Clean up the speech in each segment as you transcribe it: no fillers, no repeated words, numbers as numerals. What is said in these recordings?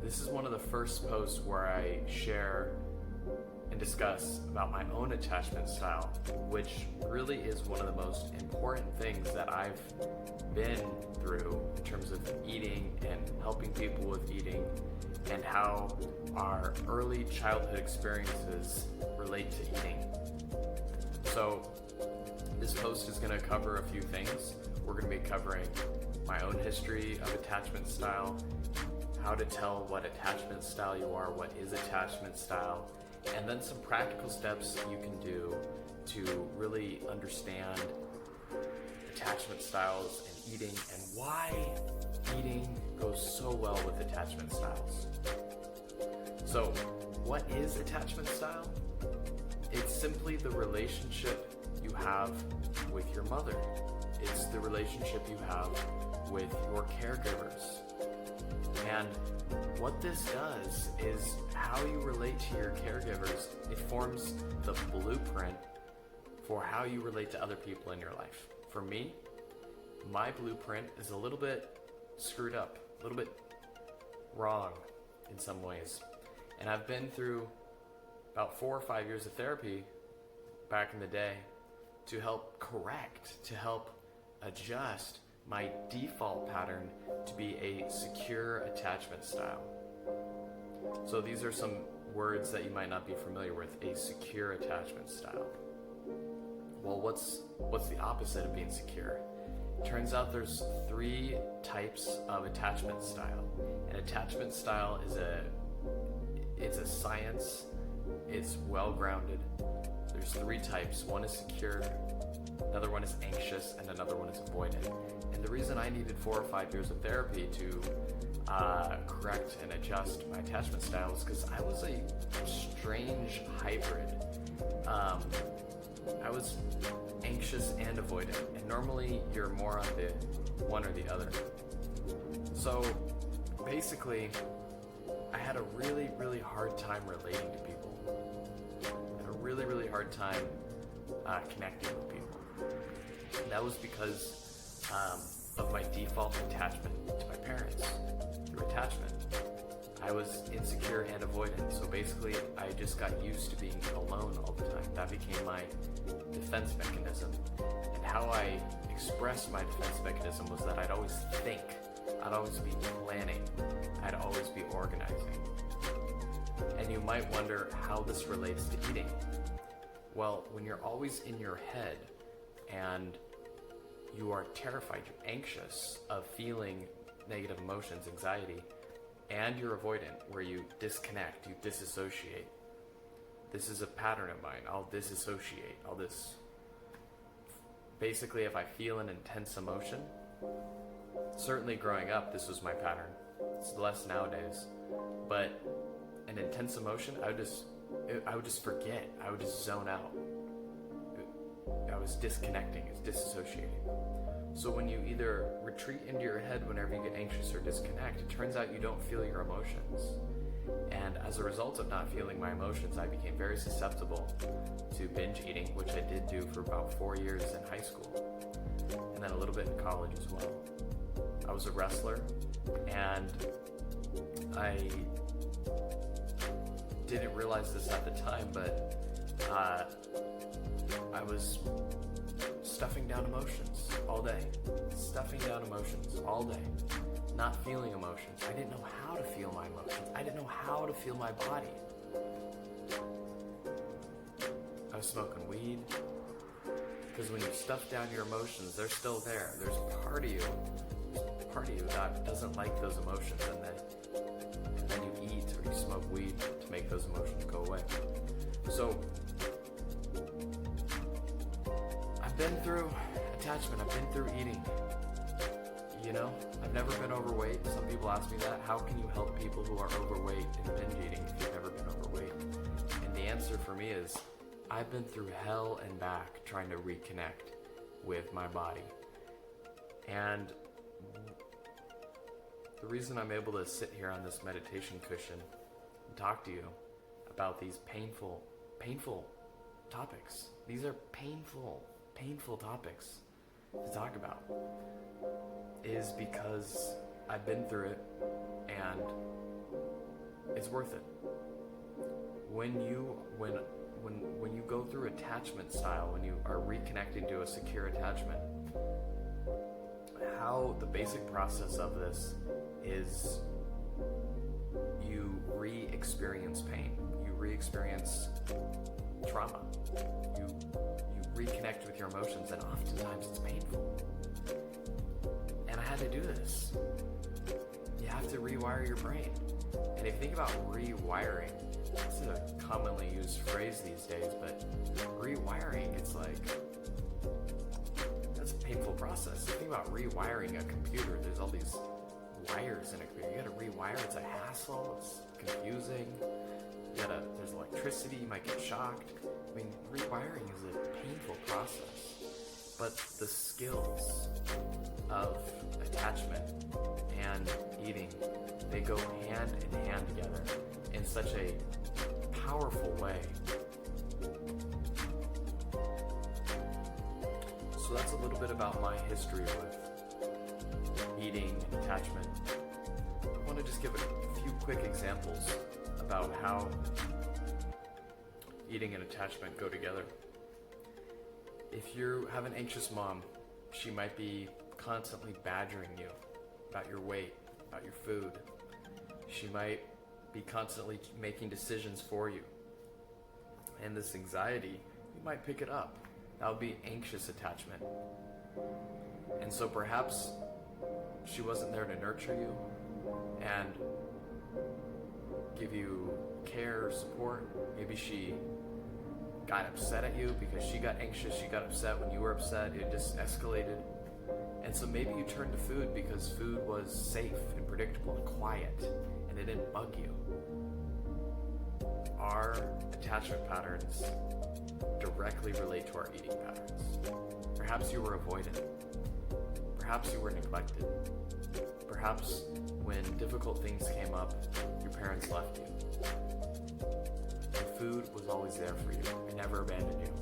This is one of the first posts where I share and discuss about my own attachment style, which really is one of the most important things that I've been through in terms of eating and helping people with eating, and how our early childhood experiences relate to eating. So this post is going to cover a few things. We're going to be covering my own history of attachment style, how to tell what attachment style you are, what is attachment style, and then some practical steps you can do to really understand attachment styles and eating, and why eating goes so well with attachment styles. So, what is attachment style? It's simply the relationship you have with your mother. It's the relationship you have with your caregivers. And what this does is how you relate to your caregivers. It forms the blueprint for how you relate to other people in your life. For me, my blueprint is a little bit screwed up, a little bit wrong in some ways. And I've been through about 4 or 5 years of therapy back in the day to help correct, to help adjust my default pattern to be a secure attachment style. So these are some words that you might not be familiar with. A secure attachment style. Well, what's the opposite of being secure? It turns out there's 3 types of attachment style. An attachment style is a science. It's well-grounded. There's 3 types. One is secure, another one is anxious, and another one is avoidant. And the reason I needed 4 or 5 years of therapy to correct and adjust my attachment style is because I was a strange hybrid. I was anxious and avoidant, and normally you're more on the one or the other. So basically, I had a really, really hard time relating to people. I had a really, really hard time connecting with people. And that was because of my default attachment to my parents through attachment. I was insecure and avoidant, so basically I just got used to being alone all the time. That became my defense mechanism. And how I expressed my defense mechanism was that I'd always think, I'd always be planning, I'd always be organizing. And you might wonder how this relates to eating. Well, when you're always in your head and you are terrified, you're anxious of feeling negative emotions, anxiety, and you're avoidant, where you disconnect, you disassociate. This is a pattern of mine. I'll disassociate. Basically, if I feel an intense emotion, certainly growing up, this was my pattern. It's less nowadays. But an intense emotion, I would just forget. I would just zone out. I was disconnecting, it's disassociating. So when you either retreat into your head whenever you get anxious or disconnect, it turns out you don't feel your emotions. And as a result of not feeling my emotions, I became very susceptible to binge eating, which I did do for about 4 years in high school, and then a little bit in college as well. I was a wrestler, and I didn't realize this at the time, but I was stuffing down emotions all day. Stuffing down emotions all day. Not feeling emotions. I didn't know how to feel my emotions. I didn't know how to feel my body. I was smoking weed. Because when you stuff down your emotions, they're still there. There's a part of you that doesn't like those emotions, and then you eat or you smoke weed to make those emotions go away. So I've been through attachment, I've been through eating. You know, I've never been overweight. Some people ask me that. How can you help people who are overweight and binge eating if you've never been overweight? And the answer for me is, I've been through hell and back trying to reconnect with my body. And the reason I'm able to sit here on this meditation cushion and talk to you about these painful topics. These are painful topics to talk about, is because I've been through it, and it's worth it. When you go through attachment style, when you are reconnecting to a secure attachment, how the basic process of this is you re-experience pain, you re-experience trauma, you reconnect with your emotions, and oftentimes it's painful. And I had to do this. You have to rewire your brain. And if you think about rewiring, this is a commonly used phrase these days, but rewiring, it's like, that's a painful process. If you think about rewiring a computer, there's all these wires in a computer. You gotta rewire, it's a hassle, it's confusing. There's electricity, you might get shocked. I mean, rewiring is a painful process. But the skills of attachment and eating, they go hand in hand together in such a powerful way. So that's a little bit about my history with eating and attachment. I want to just give a few quick examples about how eating and attachment go together. If you have an anxious mom, she might be constantly badgering you about your weight, about your food. She might be constantly making decisions for you. And this anxiety, you might pick it up. That would be anxious attachment. And so perhaps she wasn't there to nurture you and give you care or support. Maybe she got upset at you because she got anxious, she got upset when you were upset, it just escalated. And so maybe you turned to food because food was safe and predictable and quiet, and it didn't bug you. Our attachment patterns directly relate to our eating patterns. Perhaps you were avoidant. Perhaps you were neglected. Perhaps when difficult things came up, your parents left you. The food was always there for you. It never abandoned you.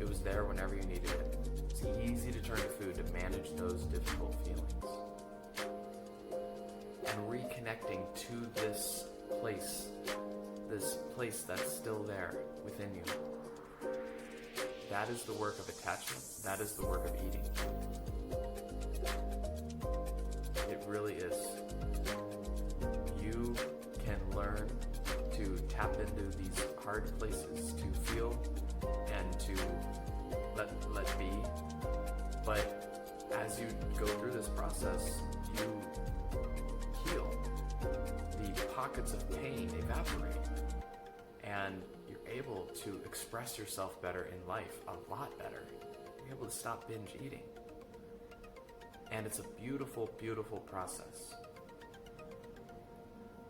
It was there whenever you needed it. It's easy to turn to food to manage those difficult feelings. And reconnecting to this place that's still there within you. That is the work of attachment. That is the work of eating. It really is. You can learn to tap into these hard places, to feel and to let be. But as you go through this process, you heal. The pockets of pain evaporate. And you're able to express yourself better in life, a lot better. You're able to stop binge eating. And it's a beautiful, beautiful process.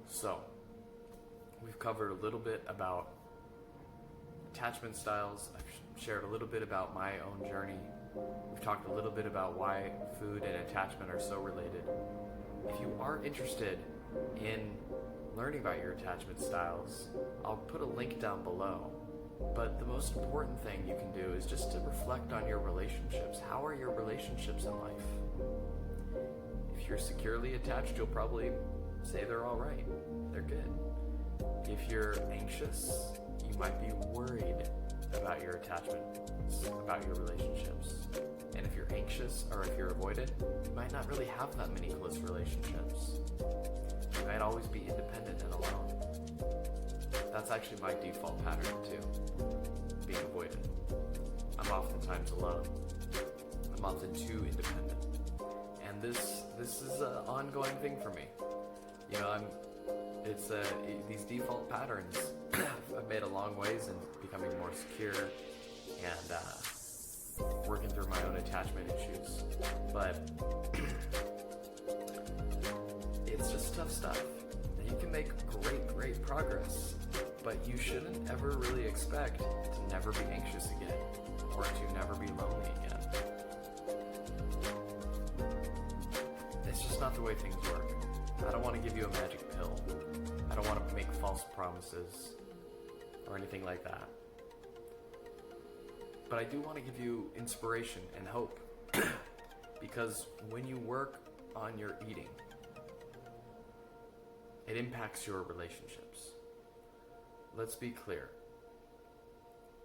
So, we've covered a little bit about attachment styles. I've shared a little bit about my own journey. We've talked a little bit about why food and attachment are so related. If you are interested in learning about your attachment styles, I'll put a link down below. But the most important thing you can do is just to reflect on your relationships. How are your relationships in life? If you're securely attached, you'll probably say they're all right. They're good. If you're anxious, you might be worried about your attachment, about your relationships. And if you're anxious or if you're avoidant, you might not really have that many close relationships. You might always be independent and alone. That's actually my default pattern too, being avoidant. I'm oftentimes alone. I'm often too independent. And this is an ongoing thing for me. You know, these default patterns I've made a long ways in becoming more secure and working through my own attachment issues. But it's just tough stuff. And you can make great progress, but you shouldn't ever really expect to never be anxious again or to never be lonely again. It's just not the way things work. I don't want to give you a magic pill. I don't want to make false promises or anything like that. But I do want to give you inspiration and hope because when you work on your eating, it impacts your relationships. Let's be clear.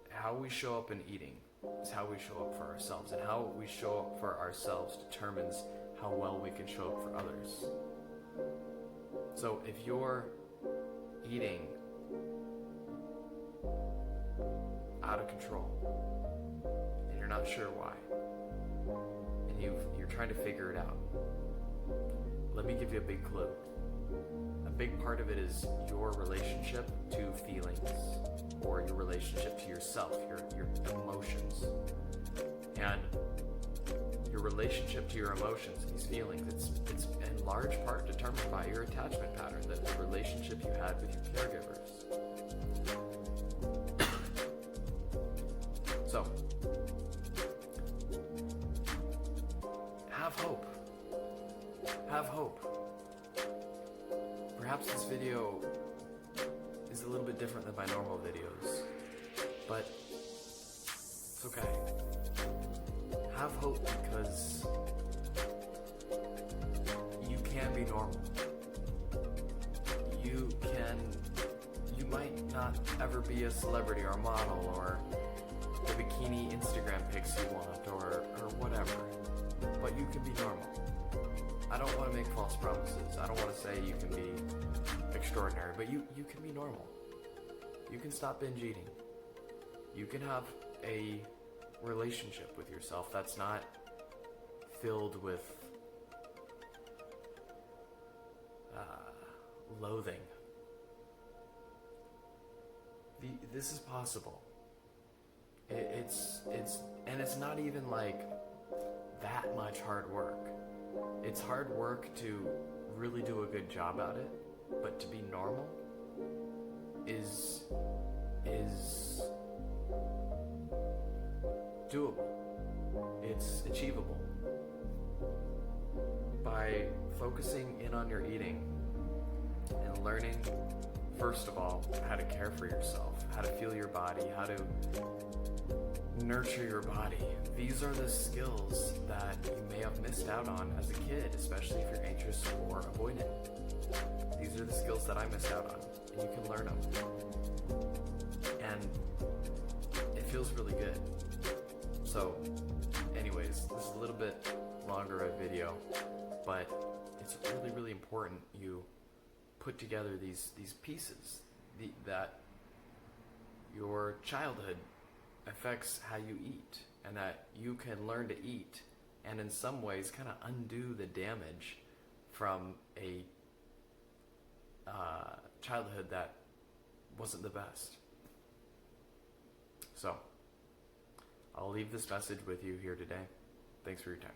How we show up in eating is how we show up for ourselves, and how we show up for ourselves determines how well we can show up for others. So if you're eating out of control and you're not sure why, and you're trying to figure it out, let me give you a big clue. A big part of it is your relationship to feelings, or your relationship to yourself, your emotions. And your relationship to your emotions, these feelings, it's in large part determined by your attachment pattern, the relationship you had with your caregivers. So, have hope. Have hope. Perhaps this video is a little bit different than my normal videos, but it's okay. Have hope, because you can be normal. You might not ever be a celebrity or a model or the bikini Instagram pics you want or whatever, but you can be normal. I don't want to make false promises. I don't want to say you can be extraordinary, but you can be normal. You can stop binge eating. You can have a relationship with yourself that's not filled with loathing. This is possible. It's not even like that much hard work. It's hard work to really do a good job at it, but to be normal is doable. It's achievable. By focusing in on your eating and learning, first of all, how to care for yourself, how to feel your body, how to nurture your body. These are the skills that you may have missed out on as a kid, especially if you're anxious or avoidant. These are the skills that I missed out on, and you can learn them. And it feels really good. So, anyways, this is a little bit longer a video, but it's really, really important you put together these pieces, that your childhood affects how you eat, and that you can learn to eat and in some ways kind of undo the damage from a childhood that wasn't the best. So, I'll leave this message with you here today. Thanks for your time.